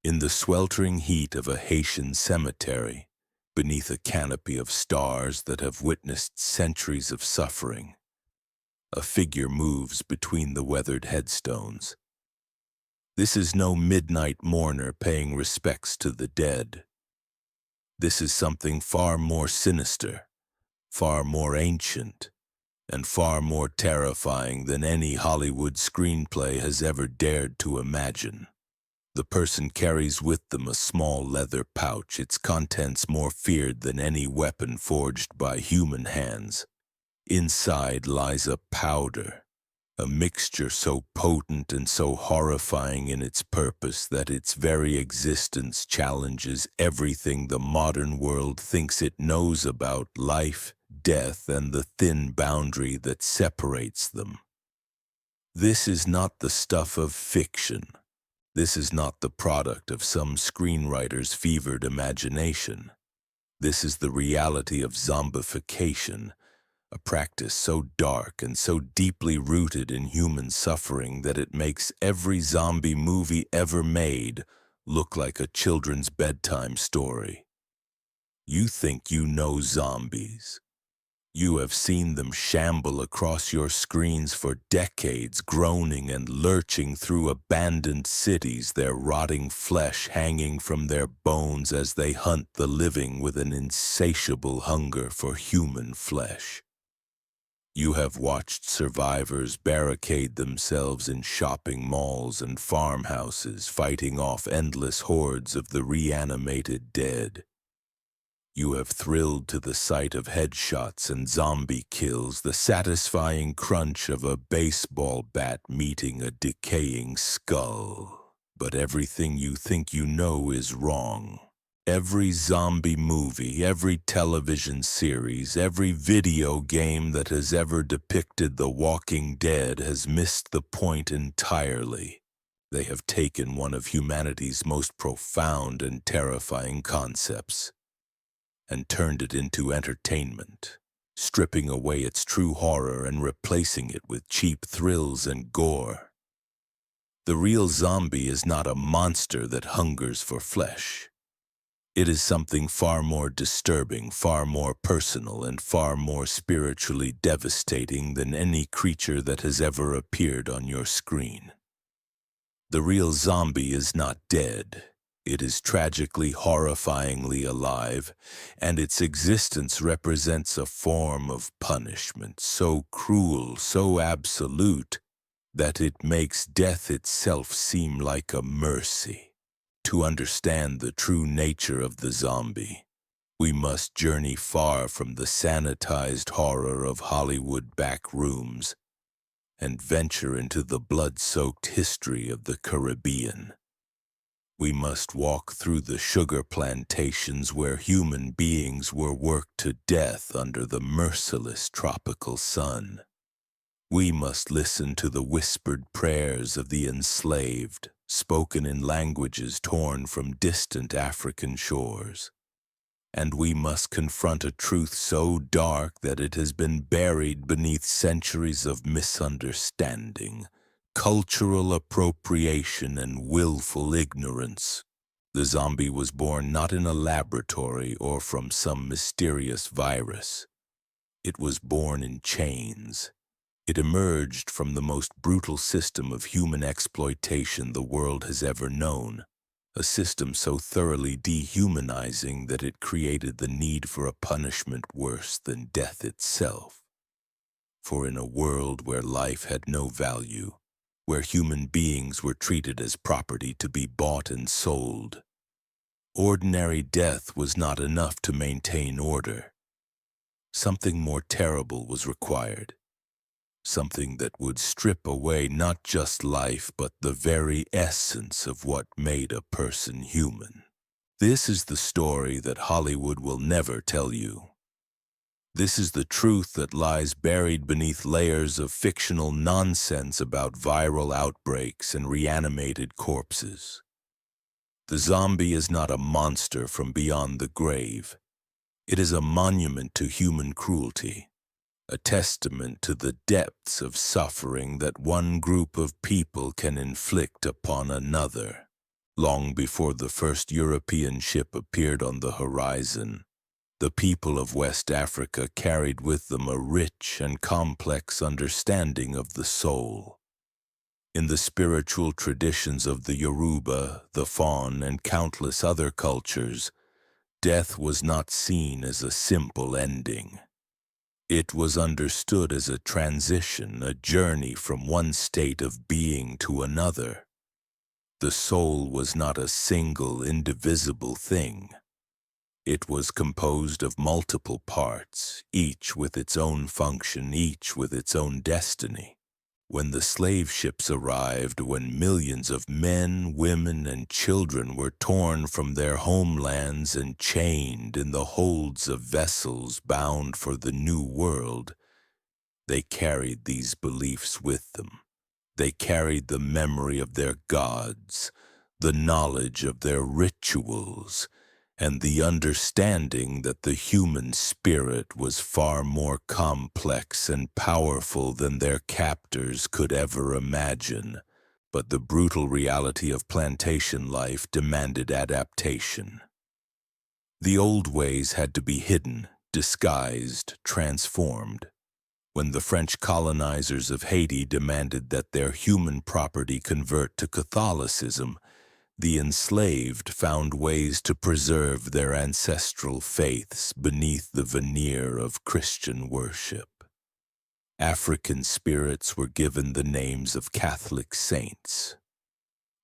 In the sweltering heat of a Haitian cemetery, beneath a canopy of stars that have witnessed centuries of suffering, a figure moves between the weathered headstones. This is no midnight mourner paying respects to the dead. This is something far more sinister, far more ancient, and far more terrifying than any Hollywood screenplay has ever dared to imagine. The person carries with them a small leather pouch, its contents more feared than any weapon forged by human hands. Inside lies a powder, a mixture so potent and so horrifying in its purpose that its very existence challenges everything the modern world thinks it knows about life, death, and the thin boundary that separates them. This is not the stuff of fiction. This is not the product of some screenwriter's fevered imagination. This is the reality of zombification, a practice so dark and so deeply rooted in human suffering that it makes every zombie movie ever made look like a children's bedtime story. You think you know zombies. You have seen them shamble across your screens for decades, groaning and lurching through abandoned cities, their rotting flesh hanging from their bones as they hunt the living with an insatiable hunger for human flesh. You have watched survivors barricade themselves in shopping malls and farmhouses, fighting off endless hordes of the reanimated dead. You have thrilled to the sight of headshots and zombie kills, the satisfying crunch of a baseball bat meeting a decaying skull. But everything you think you know is wrong. Every zombie movie, every television series, every video game that has ever depicted The Walking Dead has missed the point entirely. They have taken one of humanity's most profound and terrifying concepts and turned it into entertainment, stripping away its true horror and replacing it with cheap thrills and gore. The real zombie is not a monster that hungers for flesh. It is something far more disturbing, far more personal, and far more spiritually devastating than any creature that has ever appeared on your screen. The real zombie is not dead. It is tragically, horrifyingly alive, and its existence represents a form of punishment so cruel, so absolute, that it makes death itself seem like a mercy. To understand the true nature of the zombie, we must journey far from the sanitized horror of Hollywood back rooms and venture into the blood-soaked history of the Caribbean. We must walk through the sugar plantations where human beings were worked to death under the merciless tropical sun. We must listen to the whispered prayers of the enslaved, spoken in languages torn from distant African shores. And we must confront a truth so dark that it has been buried beneath centuries of misunderstanding, cultural appropriation, and willful ignorance. The zombie was born not in a laboratory or from some mysterious virus. It was born in chains. It emerged from the most brutal system of human exploitation the world has ever known, a system so thoroughly dehumanizing that it created the need for a punishment worse than death itself. For in a world where life had no value, where human beings were treated as property to be bought and sold, ordinary death was not enough to maintain order. Something more terrible was required. Something that would strip away not just life, but the very essence of what made a person human. This is the story that Hollywood will never tell you. This is the truth that lies buried beneath layers of fictional nonsense about viral outbreaks and reanimated corpses. The zombie is not a monster from beyond the grave. It is a monument to human cruelty, a testament to the depths of suffering that one group of people can inflict upon another. Long before the first European ship appeared on the horizon, the people of West Africa carried with them a rich and complex understanding of the soul. In the spiritual traditions of the Yoruba, the Fon, and countless other cultures, death was not seen as a simple ending. It was understood as a transition, a journey from one state of being to another. The soul was not a single, indivisible thing. It was composed of multiple parts, each with its own function, each with its own destiny. When the slave ships arrived, when millions of men, women, and children were torn from their homelands and chained in the holds of vessels bound for the New World, they carried these beliefs with them. They carried the memory of their gods, the knowledge of their rituals, and the understanding that the human spirit was far more complex and powerful than their captors could ever imagine. But the brutal reality of plantation life demanded adaptation. The old ways had to be hidden, disguised, transformed. When the French colonizers of Haiti demanded that their human property convert to Catholicism, the enslaved found ways to preserve their ancestral faiths beneath the veneer of Christian worship. African spirits were given the names of Catholic saints.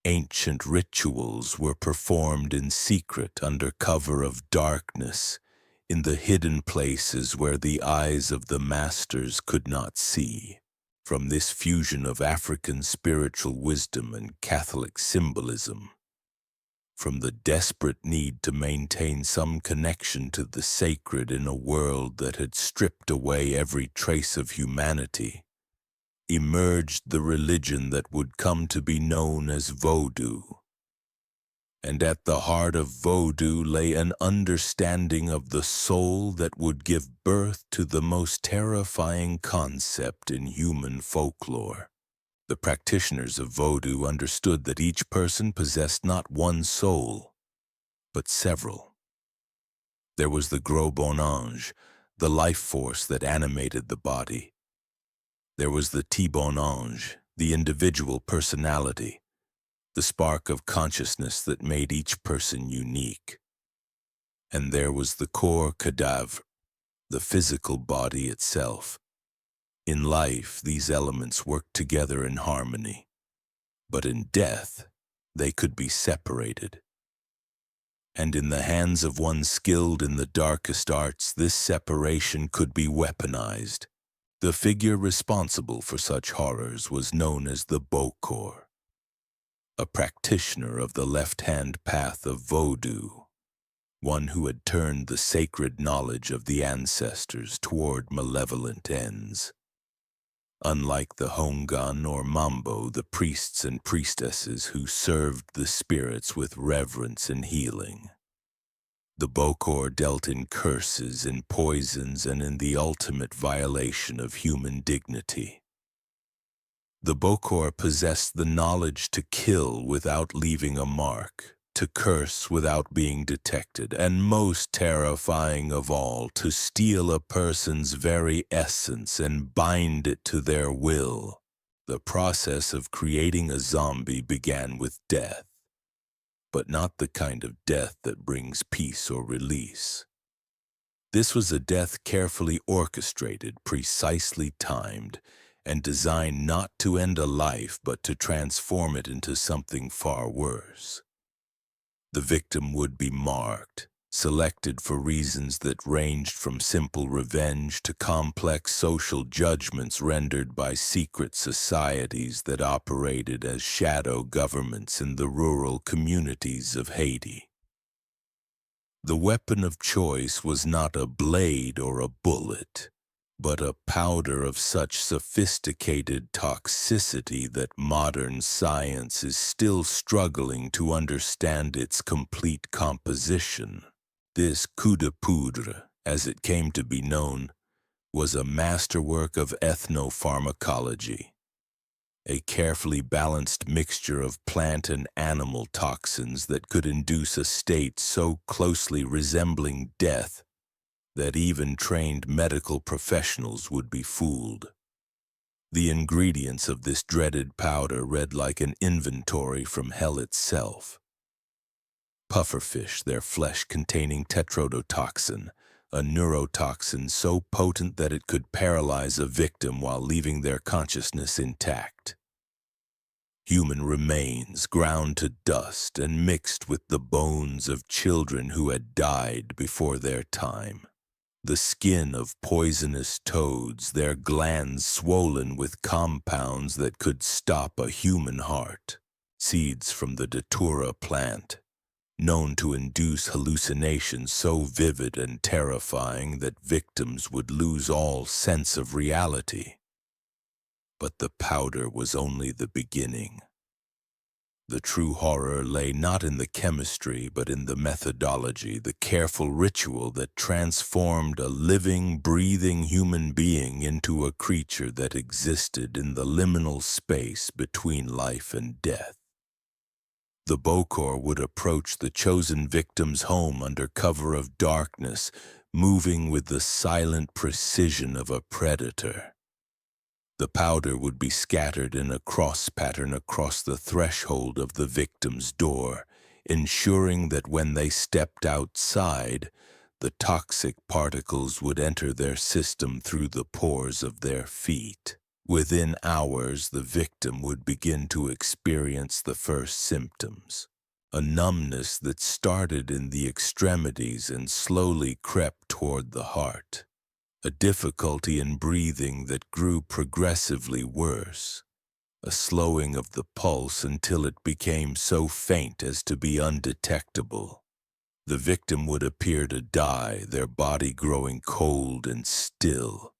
Ancient rituals were performed in secret under cover of darkness, in the hidden places where the eyes of the masters could not see. From this fusion of African spiritual wisdom and Catholic symbolism, from the desperate need to maintain some connection to the sacred in a world that had stripped away every trace of humanity, emerged the religion that would come to be known as Voodoo. And at the heart of Voodoo lay an understanding of the soul that would give birth to the most terrifying concept in human folklore. The practitioners of Voodoo understood that each person possessed not one soul, but several. There was the gros bon ange, the life force that animated the body. There was the petit bon ange, the individual personality, the spark of consciousness that made each person unique. And there was the corps cadavre, the physical body itself. In life, these elements worked together in harmony, but in death, they could be separated. And in the hands of one skilled in the darkest arts, this separation could be weaponized. The figure responsible for such horrors was known as the bokor, a practitioner of the left-hand path of Voodoo, one who had turned the sacred knowledge of the ancestors toward malevolent ends. Unlike the Hongan or Mambo, the priests and priestesses who served the spirits with reverence and healing, the bokor dealt in curses, in poisons, and in the ultimate violation of human dignity. The bokor possessed the knowledge to kill without leaving a mark, to curse without being detected, and most terrifying of all, to steal a person's very essence and bind it to their will. The process of creating a zombie began with death, but not the kind of death that brings peace or release. This was a death carefully orchestrated, precisely timed, and designed not to end a life but to transform it into something far worse. The victim would be marked, selected for reasons that ranged from simple revenge to complex social judgments rendered by secret societies that operated as shadow governments in the rural communities of Haiti. The weapon of choice was not a blade or a bullet, but a powder of such sophisticated toxicity that modern science is still struggling to understand its complete composition. This coup de poudre, as it came to be known, was a masterwork of ethnopharmacology. a carefully balanced mixture of plant and animal toxins that could induce a state so closely resembling death that even trained medical professionals would be fooled. The ingredients of this dreaded powder read like an inventory from hell itself. Pufferfish, their flesh containing tetrodotoxin, a neurotoxin so potent that it could paralyze a victim while leaving their consciousness intact. Human remains ground to dust and mixed with the bones of children who had died before their time. The skin of poisonous toads, their glands swollen with compounds that could stop a human heart. Seeds from the datura plant, known to induce hallucinations so vivid and terrifying that victims would lose all sense of reality. But the powder was only the beginning. The true horror lay not in the chemistry, but in the methodology, the careful ritual that transformed a living, breathing human being into a creature that existed in the liminal space between life and death. The bokor would approach the chosen victim's home under cover of darkness, moving with the silent precision of a predator. The powder would be scattered in a cross pattern across the threshold of the victim's door, ensuring that when they stepped outside, the toxic particles would enter their system through the pores of their feet. Within hours, the victim would begin to experience the first symptoms, a numbness that started in the extremities and slowly crept toward the heart. A difficulty in breathing that grew progressively worse, a slowing of the pulse until it became so faint as to be undetectable. The victim would appear to die, their body growing cold and still,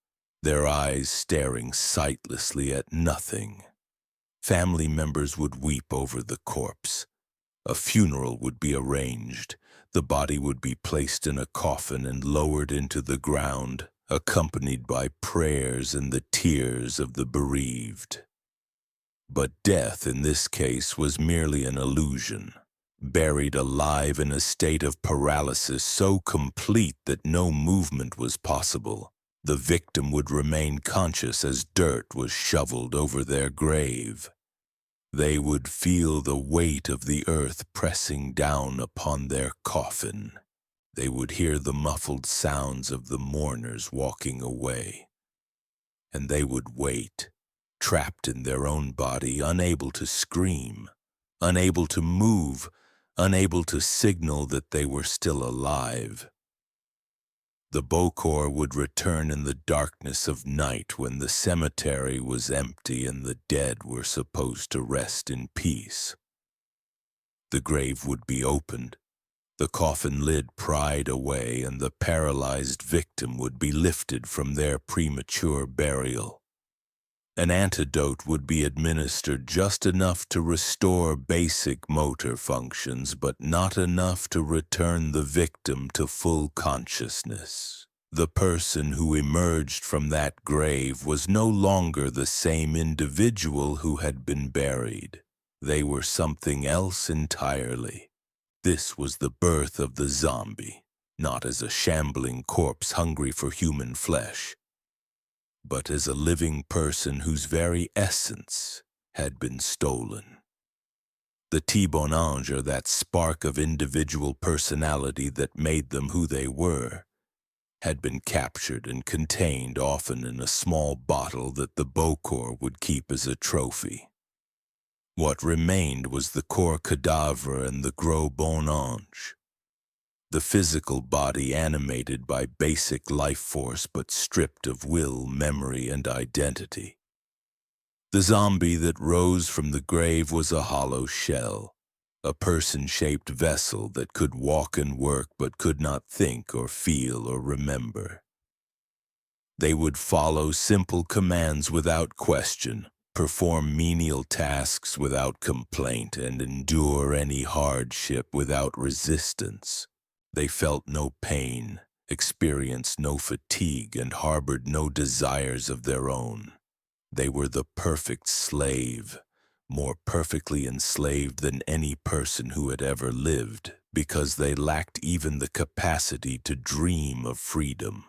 their eyes staring sightlessly at nothing. Family members would weep over the corpse. A funeral would be arranged. The body would be placed in a coffin and lowered into the ground, accompanied by prayers and the tears of the bereaved. But death in this case was merely an illusion, buried alive in a state of paralysis so complete that no movement was possible. The victim would remain conscious as dirt was shoveled over their grave. They would feel the weight of the earth pressing down upon their coffin. They would hear the muffled sounds of the mourners walking away. And they would wait, trapped in their own body, unable to scream, unable to move, unable to signal that they were still alive. The bokor would return in the darkness of night when the cemetery was empty and the dead were supposed to rest in peace. The grave would be opened, the coffin lid pried away, and the paralyzed victim would be lifted from their premature burial. An antidote would be administered, just enough to restore basic motor functions, but not enough to return the victim to full consciousness. The person who emerged from that grave was no longer the same individual who had been buried. They were something else entirely. This was the birth of the zombie, not as a shambling corpse hungry for human flesh, but as a living person whose very essence had been stolen. The bon ange, or that spark of individual personality that made them who they were, had been captured and contained often in a small bottle that the bokor would keep as a trophy. What remained was the corps cadavre and the bon ange, the physical body animated by basic life force but stripped of will, memory, and identity. The zombie that rose from the grave was a hollow shell, a person-shaped vessel that could walk and work but could not think or feel or remember. They would follow simple commands without question, perform menial tasks without complaint, and endure any hardship without resistance. They felt no pain, experienced no fatigue, and harbored no desires of their own. They were the perfect slave, more perfectly enslaved than any person who had ever lived, because they lacked even the capacity to dream of freedom.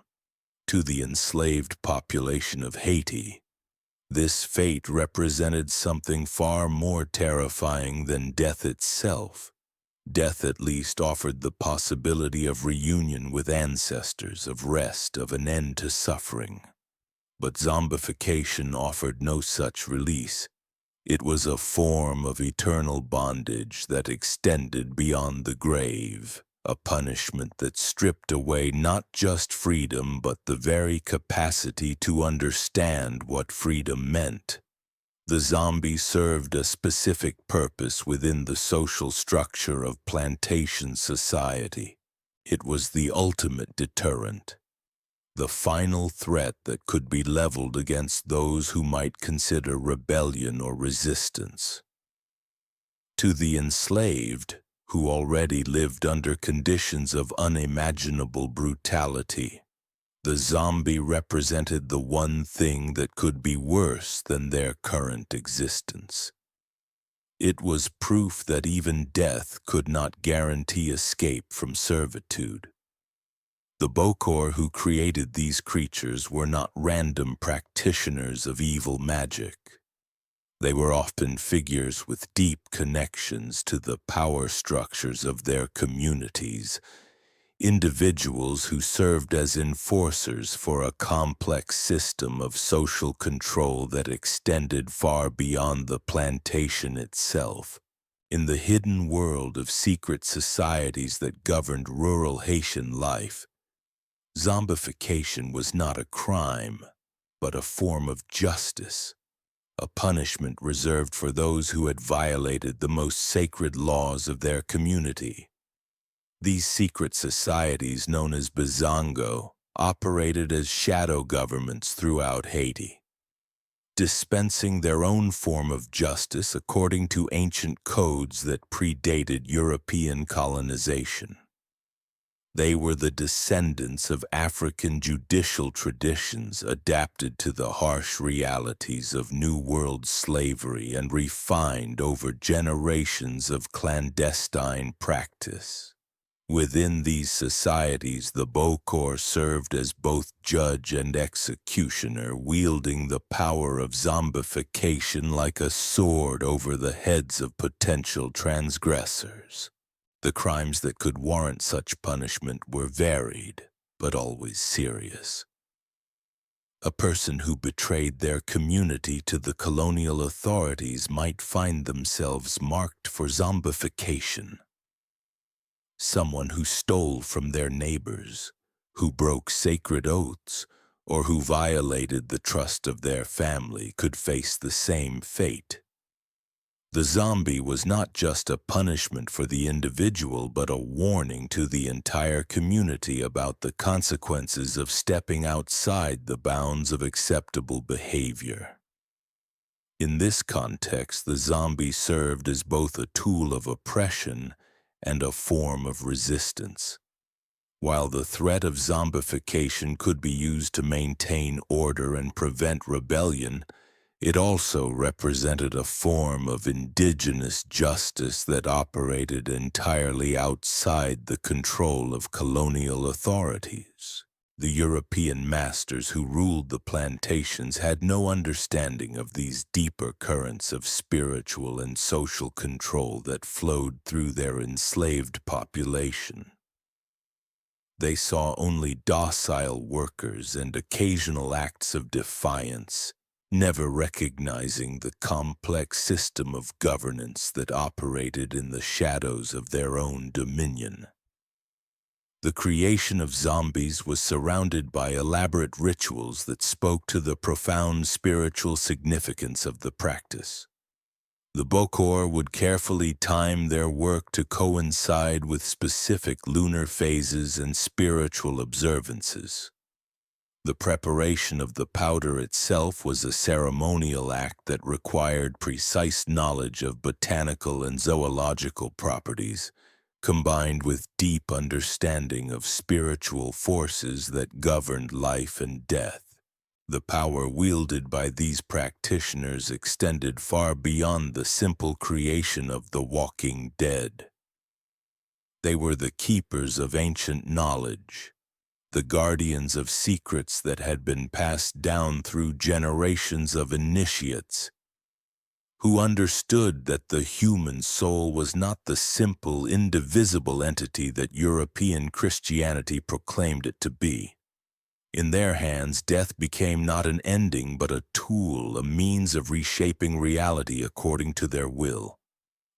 To the enslaved population of Haiti, this fate represented something far more terrifying than death itself. Death at least offered the possibility of reunion with ancestors, of rest, of an end to suffering. But zombification offered no such release. It was a form of eternal bondage that extended beyond the grave, a punishment that stripped away not just freedom but the very capacity to understand what freedom meant. The zombie served a specific purpose within the social structure of plantation society. It was the ultimate deterrent, the final threat that could be leveled against those who might consider rebellion or resistance. To the enslaved, who already lived under conditions of unimaginable brutality, the zombie represented the one thing that could be worse than their current existence. It was proof that even death could not guarantee escape from servitude. The bokor who created these creatures were not random practitioners of evil magic. They were often figures with deep connections to the power structures of their communities, individuals who served as enforcers for a complex system of social control that extended far beyond the plantation itself. In the hidden world of secret societies that governed rural Haitian life, zombification was not a crime, but a form of justice, a punishment reserved for those who had violated the most sacred laws of their community. These secret societies, known as Bazongo, operated as shadow governments throughout Haiti, dispensing their own form of justice according to ancient codes that predated European colonization. They were the descendants of African judicial traditions adapted to the harsh realities of New World slavery and refined over generations of clandestine practice. Within these societies, the bokor served as both judge and executioner, wielding the power of zombification like a sword over the heads of potential transgressors. The crimes that could warrant such punishment were varied, but always serious. A person who betrayed their community to the colonial authorities might find themselves marked for zombification. Someone who stole from their neighbors, who broke sacred oaths, or who violated the trust of their family could face the same fate. The zombie was not just a punishment for the individual, but a warning to the entire community about the consequences of stepping outside the bounds of acceptable behavior. In this context, the zombie served as both a tool of oppression and a form of resistance. While the threat of zombification could be used to maintain order and prevent rebellion, it also represented a form of indigenous justice that operated entirely outside the control of colonial authorities. The European masters who ruled the plantations had no understanding of these deeper currents of spiritual and social control that flowed through their enslaved population. They saw only docile workers and occasional acts of defiance, never recognizing the complex system of governance that operated in the shadows of their own dominion. The creation of zombies was surrounded by elaborate rituals that spoke to the profound spiritual significance of the practice. The bokor would carefully time their work to coincide with specific lunar phases and spiritual observances. The preparation of the powder itself was a ceremonial act that required precise knowledge of botanical and zoological properties, combined with deep understanding of spiritual forces that governed life and death. The power wielded by these practitioners extended far beyond the simple creation of the walking dead. They were the keepers of ancient knowledge, the guardians of secrets that had been passed down through generations of initiates, who understood that the human soul was not the simple, indivisible entity that European Christianity proclaimed it to be. In their hands, death became not an ending but a tool, a means of reshaping reality according to their will.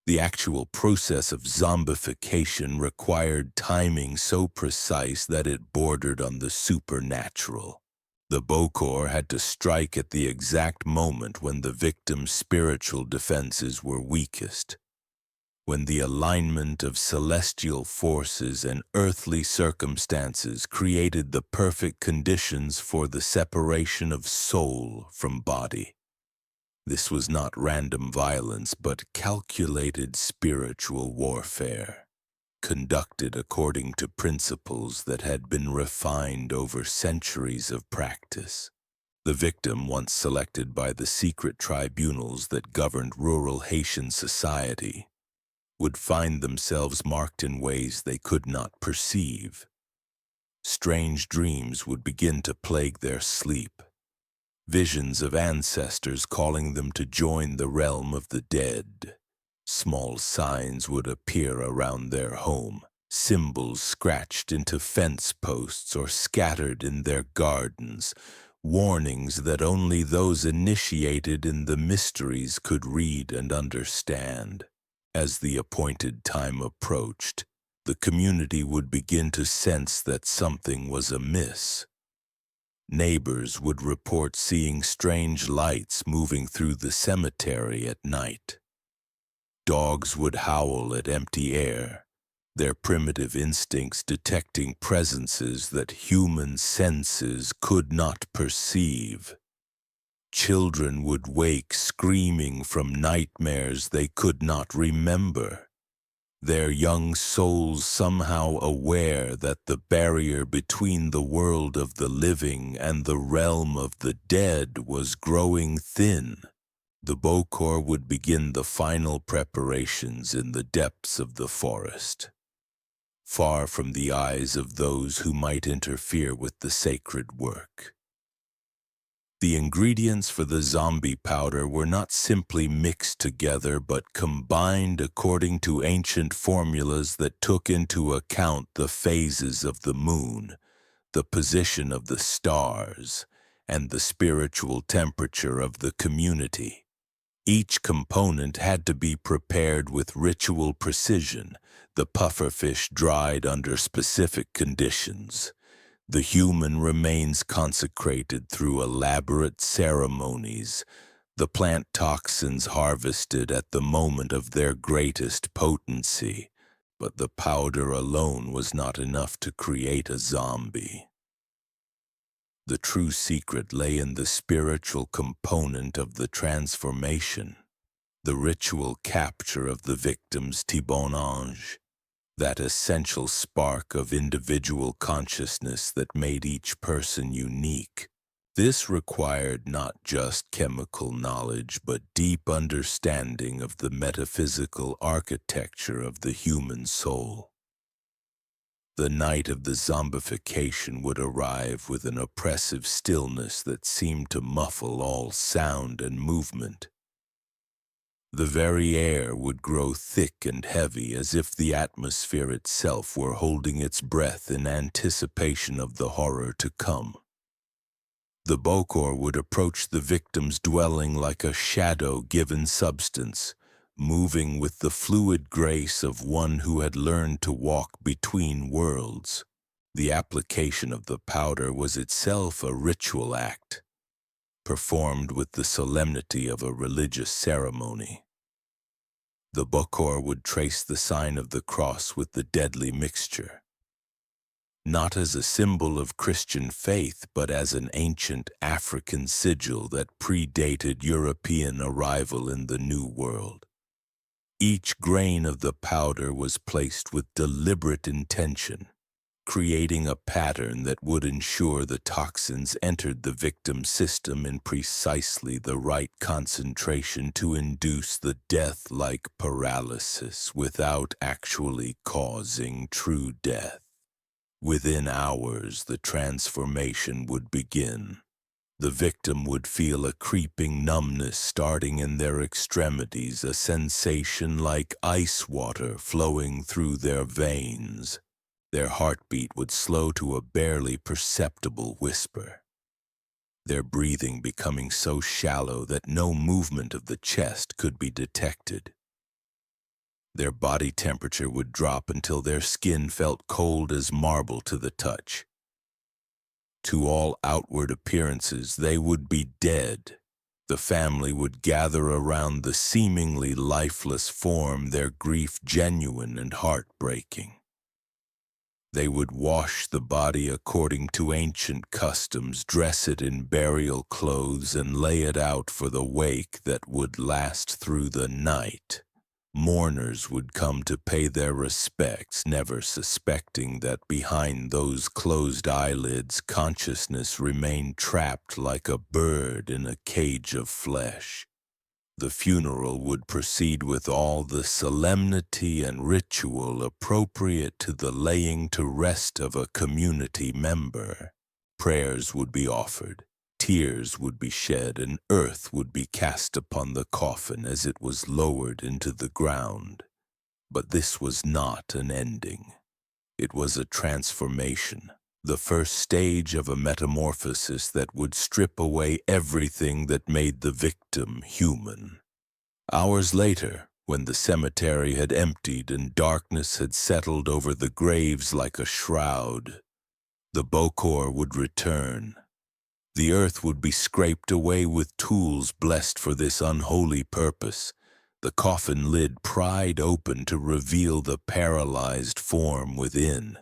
The actual process of zombification required timing so precise that it bordered on the supernatural. The bokor had to strike at the exact moment when the victim's spiritual defenses were weakest, when the alignment of celestial forces and earthly circumstances created the perfect conditions for the separation of soul from body. This was not random violence, but calculated spiritual warfare, conducted according to principles that had been refined over centuries of practice. The victim, once selected by the secret tribunals that governed rural Haitian society, would find themselves marked in ways they could not perceive. Strange dreams would begin to plague their sleep, visions of ancestors calling them to join the realm of the dead. Small signs would appear around their home, symbols scratched into fence posts or scattered in their gardens, warnings that only those initiated in the mysteries could read and understand. As the appointed time approached, the community would begin to sense that something was amiss. Neighbors would report seeing strange lights moving through the cemetery at night. Dogs would howl at empty air, their primitive instincts detecting presences that human senses could not perceive. Children would wake screaming from nightmares they could not remember, their young souls somehow aware that the barrier between the world of the living and the realm of the dead was growing thin. The bokor would begin the final preparations in the depths of the forest, far from the eyes of those who might interfere with the sacred work. The ingredients for the zombie powder were not simply mixed together but combined according to ancient formulas that took into account the phases of the moon, the position of the stars, and the spiritual temperature of the community. Each component had to be prepared with ritual precision, the pufferfish dried under specific conditions. The human remains consecrated through elaborate ceremonies, the plant toxins harvested at the moment of their greatest potency, but the powder alone was not enough to create a zombie. The true secret lay in the spiritual component of the transformation, the ritual capture of the victim's tibonage, that essential spark of individual consciousness that made each person unique. This required not just chemical knowledge, but deep understanding of the metaphysical architecture of the human soul. The night of the zombification would arrive with an oppressive stillness that seemed to muffle all sound and movement. The very air would grow thick and heavy as if the atmosphere itself were holding its breath in anticipation of the horror to come. The bokor would approach the victim's dwelling like a shadow-given substance, moving with the fluid grace of one who had learned to walk between worlds. The application of the powder was itself a ritual act, performed with the solemnity of a religious ceremony. The bokor would trace the sign of the cross with the deadly mixture, not as a symbol of Christian faith, but as an ancient African sigil that predated European arrival in the New World. Each grain of the powder was placed with deliberate intention, creating a pattern that would ensure the toxins entered the victim's system in precisely the right concentration to induce the death-like paralysis without actually causing true death. Within hours, the transformation would begin. The victim would feel a creeping numbness starting in their extremities, a sensation like ice water flowing through their veins. Their heartbeat would slow to a barely perceptible whisper, their breathing becoming so shallow that no movement of the chest could be detected. Their body temperature would drop until their skin felt cold as marble to the touch. To all outward appearances, they would be dead. The family would gather around the seemingly lifeless form, their grief genuine and heartbreaking. They would wash the body according to ancient customs, dress it in burial clothes, and lay it out for the wake that would last through the night. Mourners would come to pay their respects, never suspecting that behind those closed eyelids, consciousness remained trapped like a bird in a cage of flesh. The funeral would proceed with all the solemnity and ritual appropriate to the laying to rest of a community member. Prayers would be offered. Tears would be shed, and earth would be cast upon the coffin as it was lowered into the ground. But this was not an ending. It was a transformation, the first stage of a metamorphosis that would strip away everything that made the victim human. Hours later, when the cemetery had emptied and darkness had settled over the graves like a shroud, the bokor would return. The earth would be scraped away with tools blessed for this unholy purpose, the coffin lid pried open to reveal the paralyzed form within.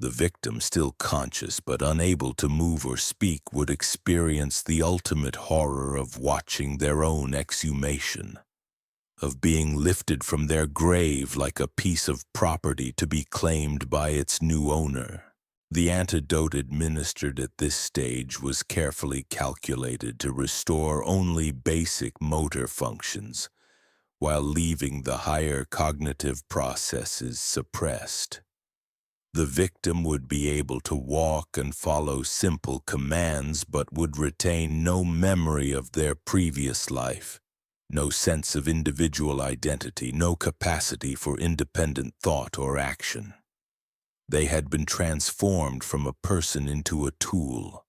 The victim, still conscious but unable to move or speak, would experience the ultimate horror of watching their own exhumation, of being lifted from their grave like a piece of property to be claimed by its new owner. The antidote administered at this stage was carefully calculated to restore only basic motor functions, while leaving the higher cognitive processes suppressed. The victim would be able to walk and follow simple commands, but would retain no memory of their previous life, no sense of individual identity, no capacity for independent thought or action. They had been transformed from a person into a tool,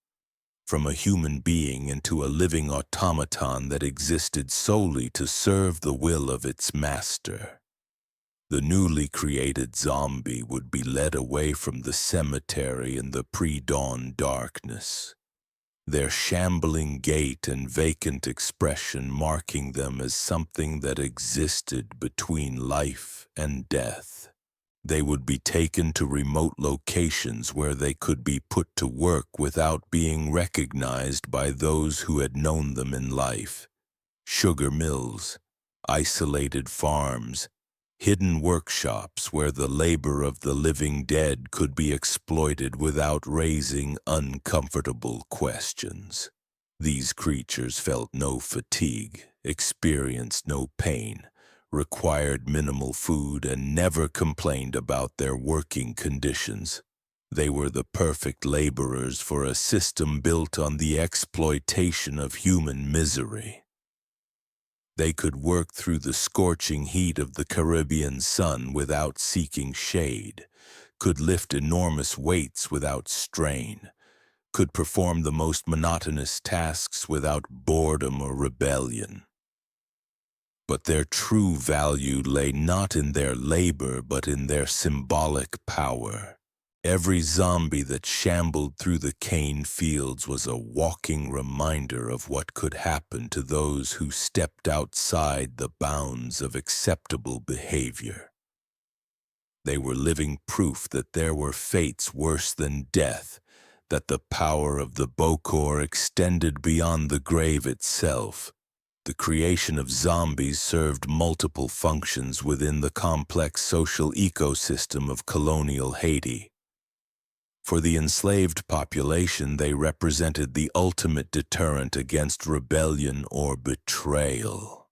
from a human being into a living automaton that existed solely to serve the will of its master. The newly created zombie would be led away from the cemetery in the pre-dawn darkness, their shambling gait and vacant expression marking them as something that existed between life and death. They would be taken to remote locations where they could be put to work without being recognized by those who had known them in life. Sugar mills, isolated farms, hidden workshops where the labor of the living dead could be exploited without raising uncomfortable questions. These creatures felt no fatigue, experienced no pain, required minimal food, and never complained about their working conditions. They were the perfect laborers for a system built on the exploitation of human misery. They could work through the scorching heat of the Caribbean sun without seeking shade, could lift enormous weights without strain, could perform the most monotonous tasks without boredom or rebellion. But their true value lay not in their labor, but in their symbolic power. Every zombie that shambled through the cane fields was a walking reminder of what could happen to those who stepped outside the bounds of acceptable behavior. They were living proof that there were fates worse than death, that the power of the bokor extended beyond the grave itself. The creation of zombies served multiple functions within the complex social ecosystem of colonial Haiti. For the enslaved population, they represented the ultimate deterrent against rebellion or betrayal.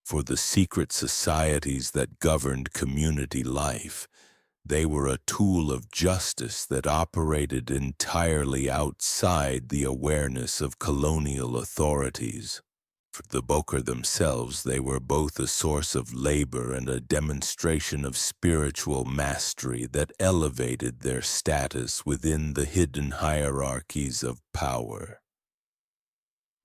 For the secret societies that governed community life, they were a tool of justice that operated entirely outside the awareness of colonial authorities. For the bokor themselves, they were both a source of labor and a demonstration of spiritual mastery that elevated their status within the hidden hierarchies of power.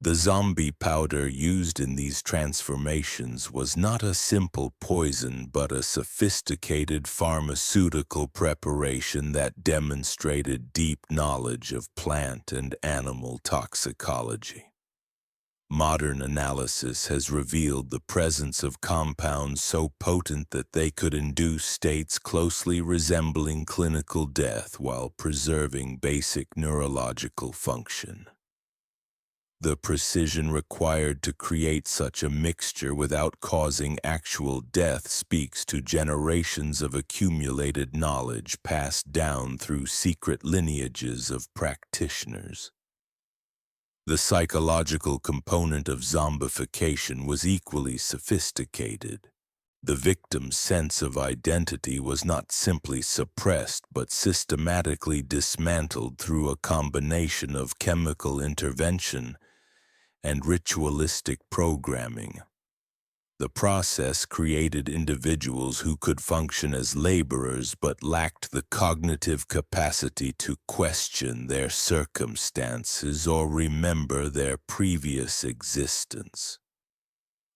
The zombie powder used in these transformations was not a simple poison but a sophisticated pharmaceutical preparation that demonstrated deep knowledge of plant and animal toxicology. Modern analysis has revealed the presence of compounds so potent that they could induce states closely resembling clinical death while preserving basic neurological function. The precision required to create such a mixture without causing actual death speaks to generations of accumulated knowledge passed down through secret lineages of practitioners. The psychological component of zombification was equally sophisticated. The victim's sense of identity was not simply suppressed but systematically dismantled through a combination of chemical intervention and ritualistic programming. The process created individuals who could function as laborers but lacked the cognitive capacity to question their circumstances or remember their previous existence.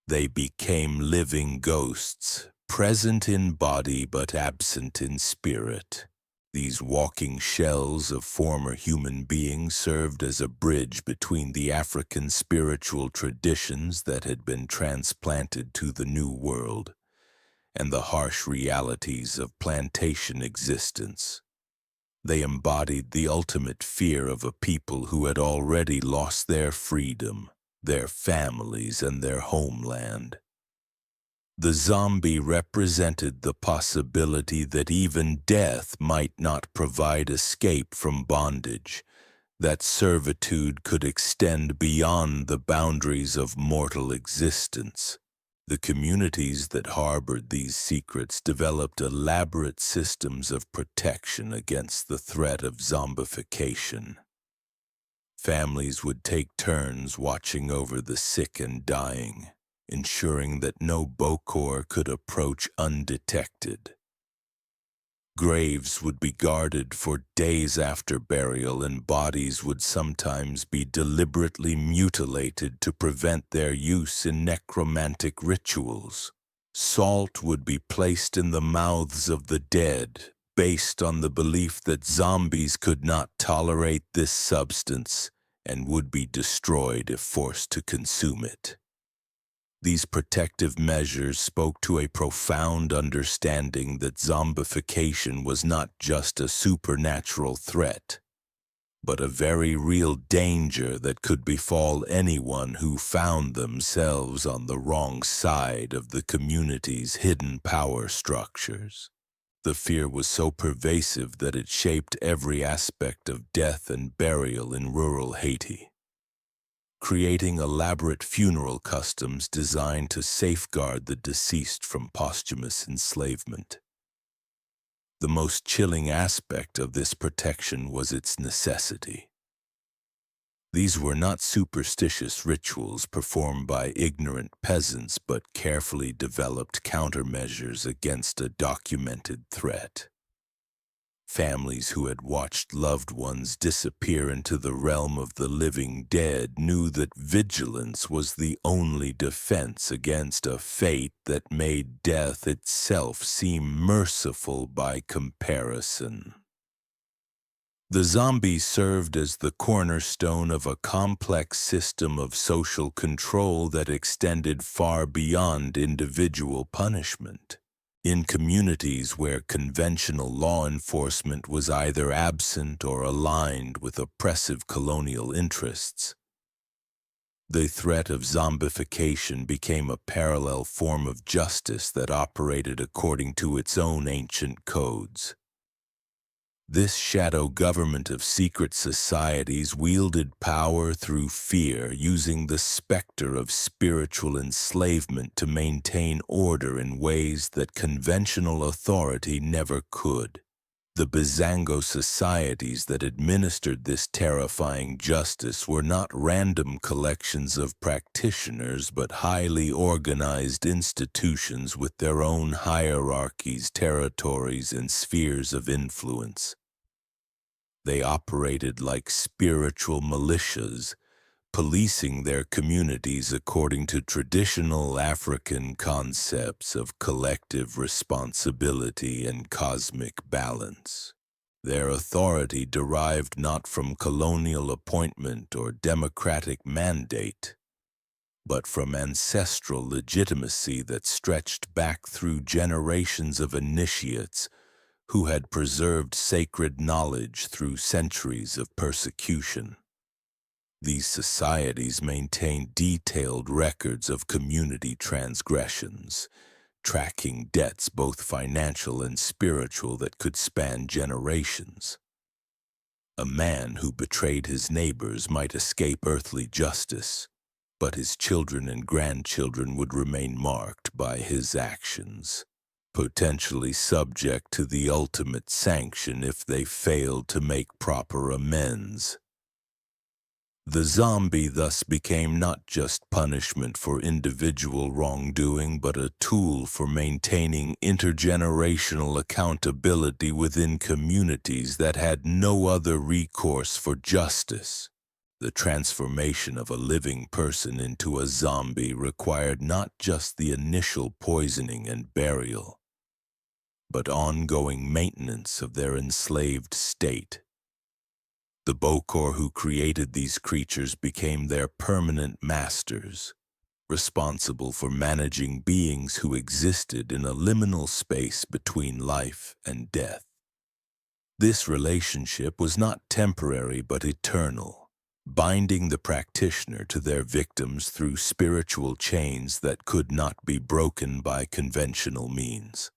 They became living ghosts, present in body but absent in spirit. These walking shells of former human beings served as a bridge between the African spiritual traditions that had been transplanted to the New World and the harsh realities of plantation existence. They embodied the ultimate fear of a people who had already lost their freedom, their families, and their homeland. The zombie represented the possibility that even death might not provide escape from bondage, that servitude could extend beyond the boundaries of mortal existence. The communities that harbored these secrets developed elaborate systems of protection against the threat of zombification. Families would take turns watching over the sick and dying, ensuring that no bokor could approach undetected. Graves would be guarded for days after burial, and bodies would sometimes be deliberately mutilated to prevent their use in necromantic rituals. Salt would be placed in the mouths of the dead, based on the belief that zombies could not tolerate this substance and would be destroyed if forced to consume it. These protective measures spoke to a profound understanding that zombification was not just a supernatural threat, but a very real danger that could befall anyone who found themselves on the wrong side of the community's hidden power structures. The fear was so pervasive that it shaped every aspect of death and burial in rural Haiti, creating elaborate funeral customs designed to safeguard the deceased from posthumous enslavement. The most chilling aspect of this protection was its necessity. These were not superstitious rituals performed by ignorant peasants, but carefully developed countermeasures against a documented threat. Families who had watched loved ones disappear into the realm of the living dead knew that vigilance was the only defense against a fate that made death itself seem merciful by comparison. The zombie served as the cornerstone of a complex system of social control that extended far beyond individual punishment. In communities where conventional law enforcement was either absent or aligned with oppressive colonial interests, the threat of zombification became a parallel form of justice that operated according to its own ancient codes. This shadow government of secret societies wielded power through fear, using the specter of spiritual enslavement to maintain order in ways that conventional authority never could. The Bizango societies that administered this terrifying justice were not random collections of practitioners, but highly organized institutions with their own hierarchies, territories, and spheres of influence. They operated like spiritual militias, policing their communities according to traditional African concepts of collective responsibility and cosmic balance. Their authority derived not from colonial appointment or democratic mandate, but from ancestral legitimacy that stretched back through generations of initiates who had preserved sacred knowledge through centuries of persecution. These societies maintained detailed records of community transgressions, tracking debts both financial and spiritual that could span generations. A man who betrayed his neighbors might escape earthly justice, but his children and grandchildren would remain marked by his actions, potentially subject to the ultimate sanction if they failed to make proper amends. The zombie thus became not just punishment for individual wrongdoing, but a tool for maintaining intergenerational accountability within communities that had no other recourse for justice. The transformation of a living person into a zombie required not just the initial poisoning and burial, but ongoing maintenance of their enslaved state. The bokor who created these creatures became their permanent masters, responsible for managing beings who existed in a liminal space between life and death. This relationship was not temporary but eternal, binding the practitioner to their victims through spiritual chains that could not be broken by conventional means.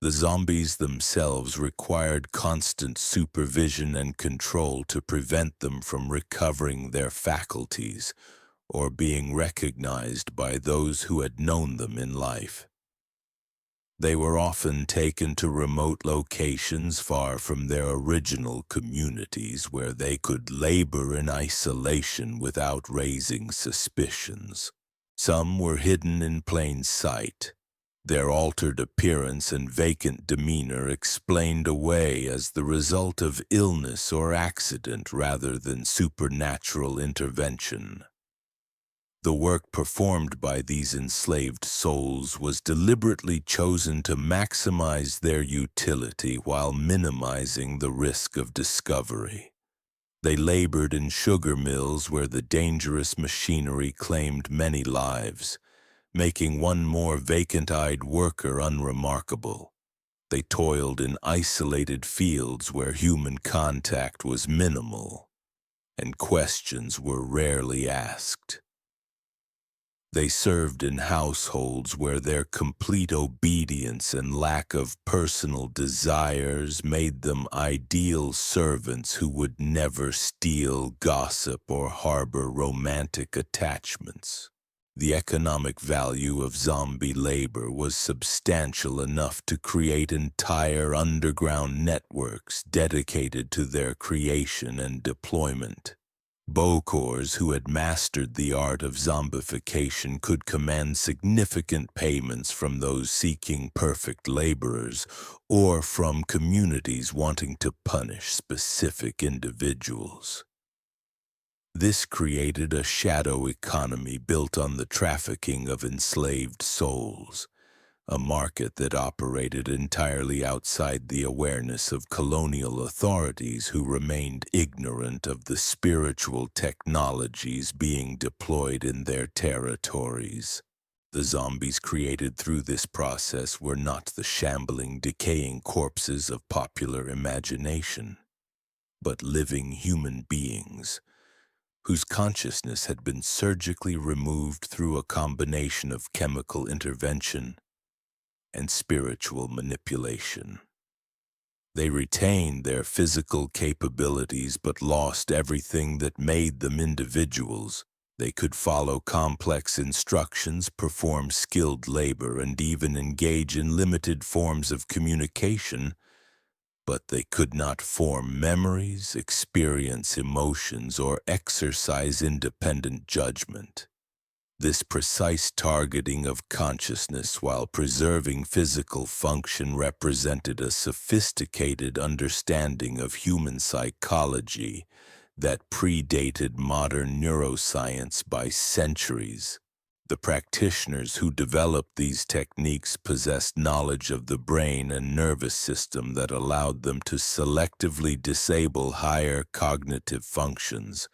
The zombies themselves required constant supervision and control to prevent them from recovering their faculties or being recognized by those who had known them in life. They were often taken to remote locations far from their original communities where they could labor in isolation without raising suspicions. Some were hidden in plain sight, their altered appearance and vacant demeanor explained away as the result of illness or accident rather than supernatural intervention. The work performed by these enslaved souls was deliberately chosen to maximize their utility while minimizing the risk of discovery. They labored in sugar mills where the dangerous machinery claimed many lives, making one more vacant-eyed worker unremarkable. They toiled in isolated fields where human contact was minimal, and questions were rarely asked. They served in households where their complete obedience and lack of personal desires made them ideal servants who would never steal, gossip, or harbor romantic attachments. The economic value of zombie labor was substantial enough to create entire underground networks dedicated to their creation and deployment. Bokors who had mastered the art of zombification could command significant payments from those seeking perfect laborers or from communities wanting to punish specific individuals. This created a shadow economy built on the trafficking of enslaved souls, a market that operated entirely outside the awareness of colonial authorities who remained ignorant of the spiritual technologies being deployed in their territories. The zombies created through this process were not the shambling, decaying corpses of popular imagination, but living human beings whose consciousness had been surgically removed through a combination of chemical intervention and spiritual manipulation. They retained their physical capabilities but lost everything that made them individuals. They could follow complex instructions, perform skilled labor, and even engage in limited forms of communication, but they could not form memories, experience emotions, or exercise independent judgment. This precise targeting of consciousness while preserving physical function represented a sophisticated understanding of human psychology that predated modern neuroscience by centuries. The practitioners who developed these techniques possessed knowledge of the brain and nervous system that allowed them to selectively disable higher cognitive functions,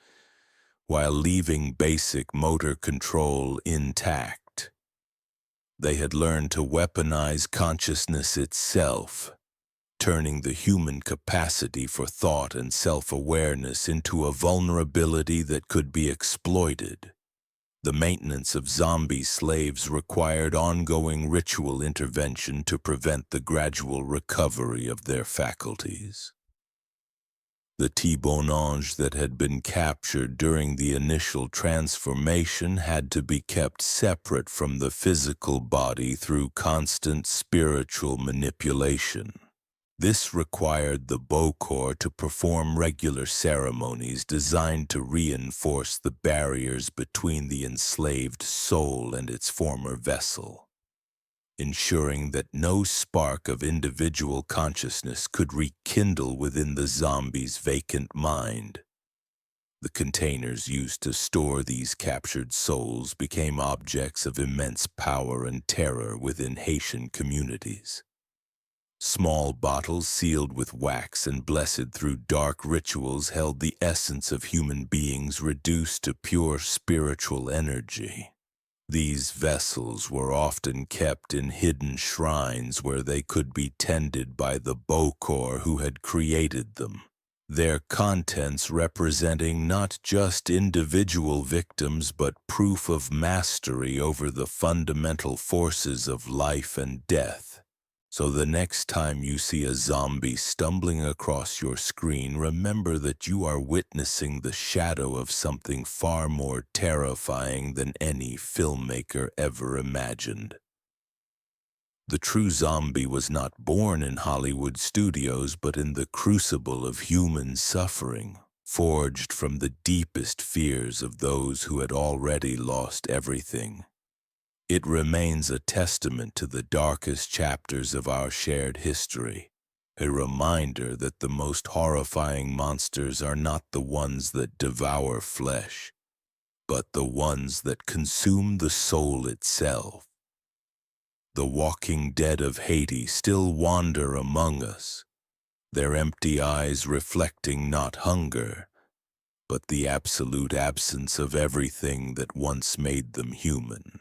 while leaving basic motor control intact. They had learned to weaponize consciousness itself, turning the human capacity for thought and self-awareness into a vulnerability that could be exploited. The maintenance of zombie slaves required ongoing ritual intervention to prevent the gradual recovery of their faculties. The T-bone ange that had been captured during the initial transformation had to be kept separate from the physical body through constant spiritual manipulation. This required the bokor to perform regular ceremonies designed to reinforce the barriers between the enslaved soul and its former vessel, ensuring that no spark of individual consciousness could rekindle within the zombie's vacant mind. The containers used to store these captured souls became objects of immense power and terror within Haitian communities. Small bottles sealed with wax and blessed through dark rituals held the essence of human beings reduced to pure spiritual energy. These vessels were often kept in hidden shrines where they could be tended by the bokor who had created them, their contents representing not just individual victims but proof of mastery over the fundamental forces of life and death. So the next time you see a zombie stumbling across your screen, remember that you are witnessing the shadow of something far more terrifying than any filmmaker ever imagined. The true zombie was not born in Hollywood studios but in the crucible of human suffering, forged from the deepest fears of those who had already lost everything. It remains a testament to the darkest chapters of our shared history, a reminder that the most horrifying monsters are not the ones that devour flesh, but the ones that consume the soul itself. The walking dead of Haiti still wander among us, their empty eyes reflecting not hunger, but the absolute absence of everything that once made them human.